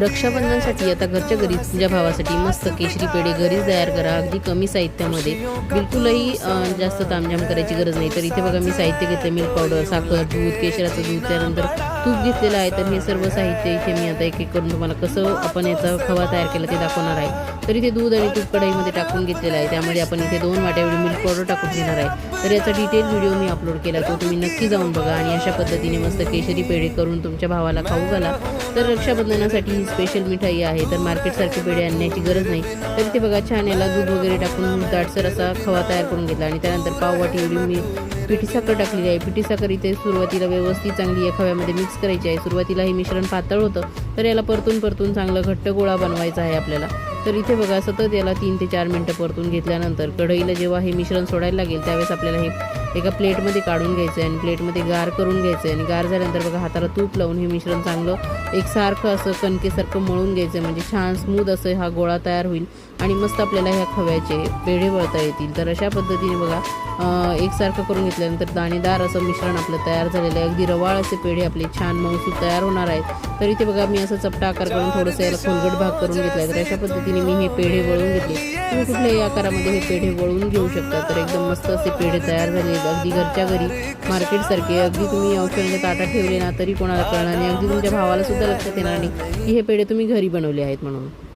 रक्षाबंधनसाठी आता घरच्या घरी तुमच्या भावासाठी मस्त केशरी पेढे घरीच तयार करा, अगदी कमी साहित्यामध्ये. बिलकुलही जास्त तामझाम करायची गरज नाही. तर इथे बघा मी साहित्य घेतलं, मिल्क पावडर, साखर, दूध, केशराचं दूध, त्यानंतर तूप घेतलेलं आहे. तर हे सर्व साहित्य इथे मी आता एक एक करून तुम्हाला कसं आपण याचा खवा तयार केला ते दाखवणार आहे. तर इथे दूध आणि तूप कढईमध्ये टाकून घेतलेलं आहे. त्यामध्ये आपण इथे 2 वाट्या एवढी मिल्क पावडर टाकून घेणार आहे. तर याचा डिटेल व्हिडिओ मी अपलोड केला, तो तुम्ही नक्की जाऊन बघा आणि अशा पद्धतीने मस्त केशरी पेढे करून तुमच्या भावाला खाऊ घाला. तर रक्षाबंधनासाठी ही स्पेशल मिठाई आहे. तर मार्केटसारखे पेढे आणण्याची गरज नाही. तर इथे बघा छान याला दूध वगैरे टाकून दाटसर असा खवा तयार करून घेतला आणि त्यानंतर पाववाटी एवढी मी पिठी साखर टाकलेली आहे. पिठी साखर इथे सुरुवातीला व्यवस्थित चांगली या खव्यामध्ये मिक्स करायची आहे. सुरुवातीला हे मिश्रण पातळ होतं, तर याला परतून चांगलं घट्ट गोळा बनवायचा आहे आपल्याला. तर इथे बघा सतत याला 3 ते 4 मिनटं परतून घेतल्यानंतर कढईला जेव्हा हे मिश्रण सोडायला लागेल त्यावेळेस आपल्याला हे एका प्लेटमध्ये काढून घ्यायचं आहे आणि प्लेटमध्ये गार करून घ्यायचं आहे. आणि गार झाल्यानंतर बघा हाताला तूप लावून हे मिश्रण चांगलं एकसारखं असं कणकेसारखं मळून घ्यायचं आहे, म्हणजे छान स्मूथ असं हा गोळा तयार होईल आणि मस्त आपल्याला ह्या खव्याचे पेढे वळता येतील. तर अशा पद्धतीने बघा एकसारखं करून घेतल्यानंतर दाणेदार असं मिश्रण आपलं तयार झालेलं आहे. अगदी रवाळ असे पेढे आपले छान मऊसूत तयार होणार आहेत. तर इथे बघा मी असं चपटा आकार करून थोडंसं याला खोलगट भाग करून घेतला आहे. तर अशा पद्धतीने मी हे पेढे वळून घेतले. तुम्ही कुठल्याही आकारामध्ये हे पेढे वळून घेऊ शकता. तर एकदम मस्त असे पेढे तयार झाले, अगदी घरच्या घरी मार्केटसारखे. अगदी तुम्ही औषधाच्या ताटात ठेवले ना तरी कोणाला कळणार नाही, अगदी तुमच्या भावाला सुद्धा लक्षात येणार नाही की हे पेढे तुम्ही घरी बनवले आहेत म्हणून.